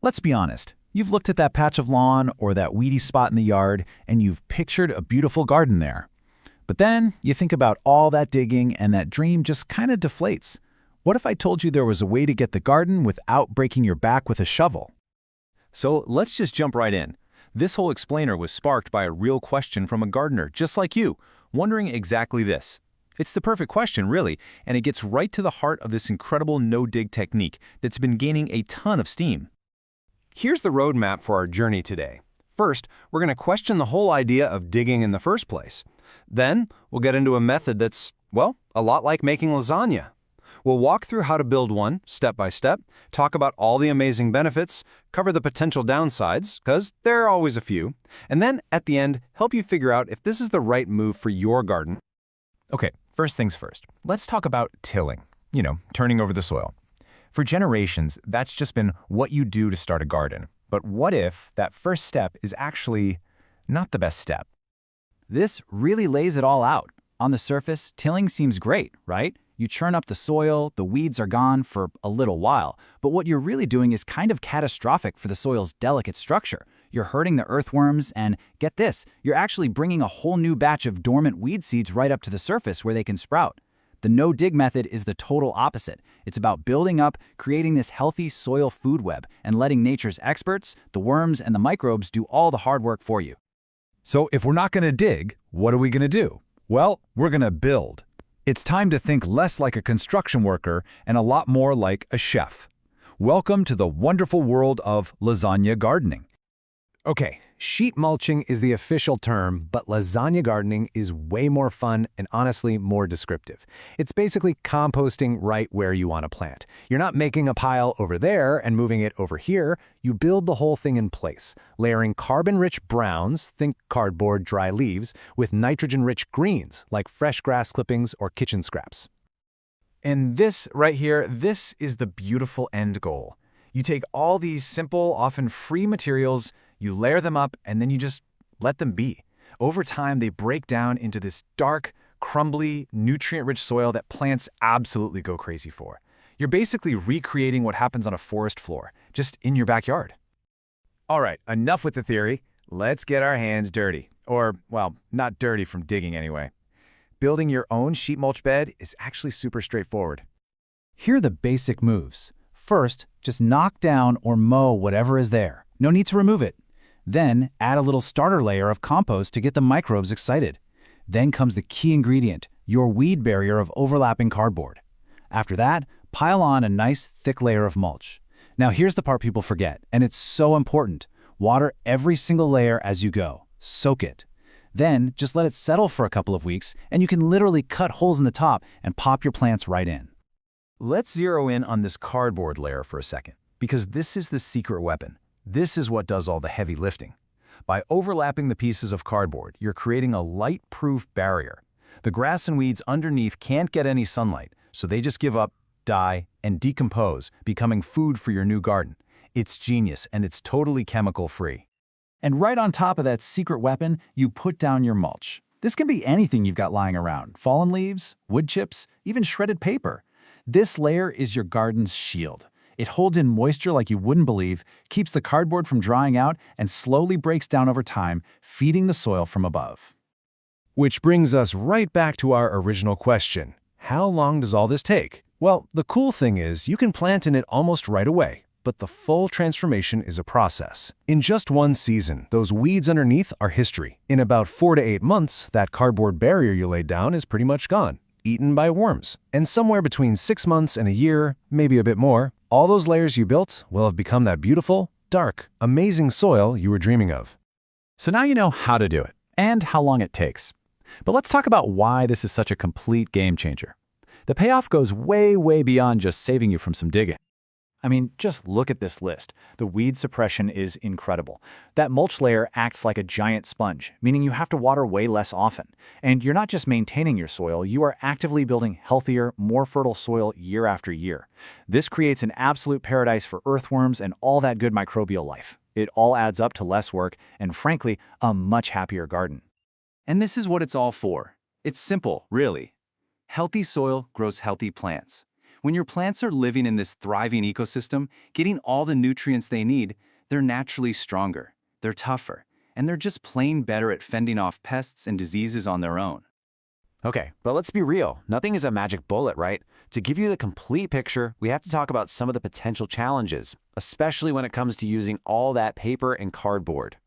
Let's be honest. You've looked at that patch of lawn or that weedy spot in the yard, and you've pictured a beautiful garden there. But then you think about all that digging and that dream just kind of deflates. What if I told you there was a way to get the garden without breaking your back with a shovel? So let's just jump right in. This whole explainer was sparked by a real question from a gardener just like you, wondering exactly this. It's the perfect question, really, and it gets right to the heart of this incredible no-dig technique that's been gaining a ton of steam. Here's the roadmap for our journey today. First, we're going to question the whole idea of digging in the first place. Then, we'll get into a method that's, well, a lot like making lasagna. We'll walk through how to build one, step by step, talk about all the amazing benefits, cover the potential downsides, because there are always a few, and then, at the end, help you figure out if this is the right move for your garden. Okay, first things first. Let's talk about tilling. Turning over the soil. For generations, that's just been what you do to start a garden. But what if that first step is actually not the best step? This really lays it all out. On the surface, tilling seems great, right? You churn up the soil, the weeds are gone for a little while, but what you're really doing is kind of catastrophic for the soil's delicate structure. You're hurting the earthworms and, get this, you're actually bringing a whole new batch of dormant weed seeds right up to the surface where they can sprout. The no-dig method is the total opposite. It's about building up, creating this healthy soil food web, and letting nature's experts, the worms and the microbes, do all the hard work for you. So if we're not going to dig, what are we going to do? Well, we're going to build. It's time to think less like a construction worker and a lot more like a chef. Welcome to the wonderful world of lasagna gardening. Okay, sheet mulching is the official term, but lasagna gardening is way more fun and honestly more descriptive. It's basically composting right where you want to plant. You're not making a pile over there and moving it over here. You build the whole thing in place, layering carbon-rich browns, think cardboard, dry leaves, with nitrogen-rich greens, like fresh grass clippings or kitchen scraps. And this right here, this is the beautiful end goal. You take all these simple, often free materials, you layer them up, and then you just let them be. Over time, they break down into this dark, crumbly, nutrient-rich soil that plants absolutely go crazy for. You're basically recreating what happens on a forest floor, just in your backyard. All right, enough with the theory. Let's get our hands dirty. Or, well, not dirty from digging anyway. Building your own sheet mulch bed is actually super straightforward. Here are the basic moves. First, just knock down or mow whatever is there. No need to remove it. Then, add a little starter layer of compost to get the microbes excited. Then comes the key ingredient, your weed barrier of overlapping cardboard. After that, pile on a nice, thick layer of mulch. Now here's the part people forget, and it's so important. Water every single layer as you go. Soak it. Then, just let it settle for a couple of weeks, and you can literally cut holes in the top and pop your plants right in. Let's zero in on this cardboard layer for a second, because this is the secret weapon. This is what does all the heavy lifting. By overlapping the pieces of cardboard, you're creating a light-proof barrier. The grass and weeds underneath can't get any sunlight, so they just give up, die, and decompose, becoming food for your new garden. It's genius, and it's totally chemical-free. And right on top of that secret weapon, you put down your mulch. This can be anything you've got lying around, fallen leaves, wood chips, even shredded paper. This layer is your garden's shield. It holds in moisture like you wouldn't believe, keeps the cardboard from drying out, and slowly breaks down over time, feeding the soil from above. Which brings us right back to our original question. How long does all this take? Well, the cool thing is you can plant in it almost right away, but the full transformation is a process. In just one season, those weeds underneath are history. In about 4 to 8 months, that cardboard barrier you laid down is pretty much gone, eaten by worms. And somewhere between 6 months and a year, maybe a bit more, all those layers you built will have become that beautiful, dark, amazing soil you were dreaming of. So now you know how to do it, and how long it takes. But let's talk about why this is such a complete game changer. The payoff goes way, way beyond just saving you from some digging. I mean, just look at this list. The weed suppression is incredible. That mulch layer acts like a giant sponge, meaning you have to water way less often. And you're not just maintaining your soil, you are actively building healthier, more fertile soil year after year. This creates an absolute paradise for earthworms and all that good microbial life. It all adds up to less work and, frankly, a much happier garden. And this is what it's all for. It's simple, really. Healthy soil grows healthy plants. When your plants are living in this thriving ecosystem, getting all the nutrients they need, they're naturally stronger, they're tougher, and they're just plain better at fending off pests and diseases on their own. Okay, but let's be real. Nothing is a magic bullet, right? To give you the complete picture, we have to talk about some of the potential challenges, especially when it comes to using all that paper and cardboard.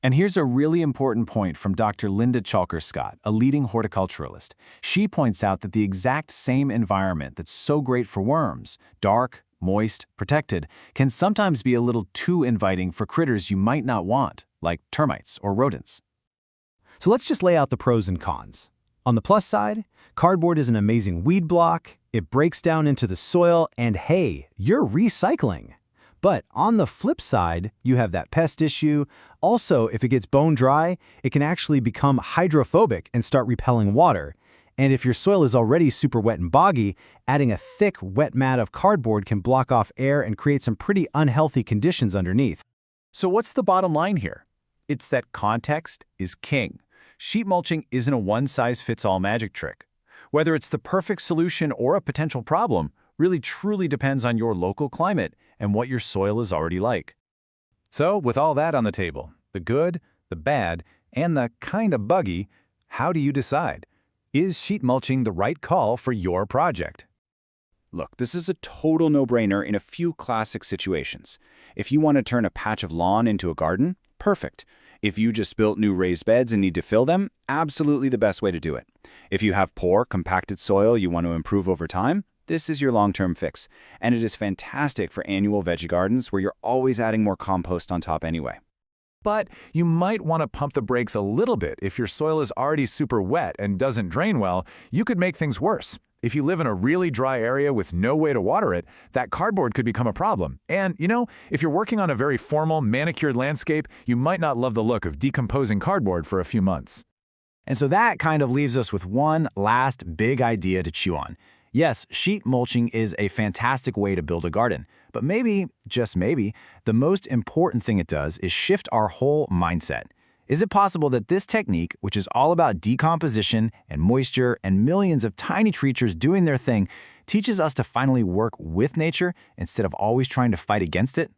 And here's a really important point from Dr. Linda Chalker-Scott, a leading horticulturalist. She points out that the exact same environment that's so great for worms, dark, moist, protected, can sometimes be a little too inviting for critters you might not want, like termites or rodents. So let's just lay out the pros and cons. On the plus side, cardboard is an amazing weed block, it breaks down into the soil, and hey, you're recycling. But on the flip side, you have that pest issue. Also, if it gets bone dry, it can actually become hydrophobic and start repelling water. And if your soil is already super wet and boggy, adding a thick, wet mat of cardboard can block off air and create some pretty unhealthy conditions underneath. So what's the bottom line here? It's that context is king. Sheet mulching isn't a one-size-fits-all magic trick. Whether it's the perfect solution or a potential problem really truly depends on your local climate and what your soil is already like. So, with all that on the table, the good, the bad, and the kinda buggy, how do you decide? Is sheet mulching the right call for your project? Look, this is a total no-brainer in a few classic situations. If you want to turn a patch of lawn into a garden, perfect. If you just built new raised beds and need to fill them, absolutely the best way to do it. If you have poor, compacted soil you want to improve over time, this is your long-term fix. And it is fantastic for annual veggie gardens where you're always adding more compost on top anyway. But you might want to pump the brakes a little bit if your soil is already super wet and doesn't drain well. You could make things worse. If you live in a really dry area with no way to water it, that cardboard could become a problem. And, if you're working on a very formal, manicured landscape, you might not love the look of decomposing cardboard for a few months. And so that kind of leaves us with one last big idea to chew on. Yes, sheet mulching is a fantastic way to build a garden, but maybe, just maybe, the most important thing it does is shift our whole mindset. Is it possible that this technique, which is all about decomposition and moisture and millions of tiny creatures doing their thing, teaches us to finally work with nature instead of always trying to fight against it?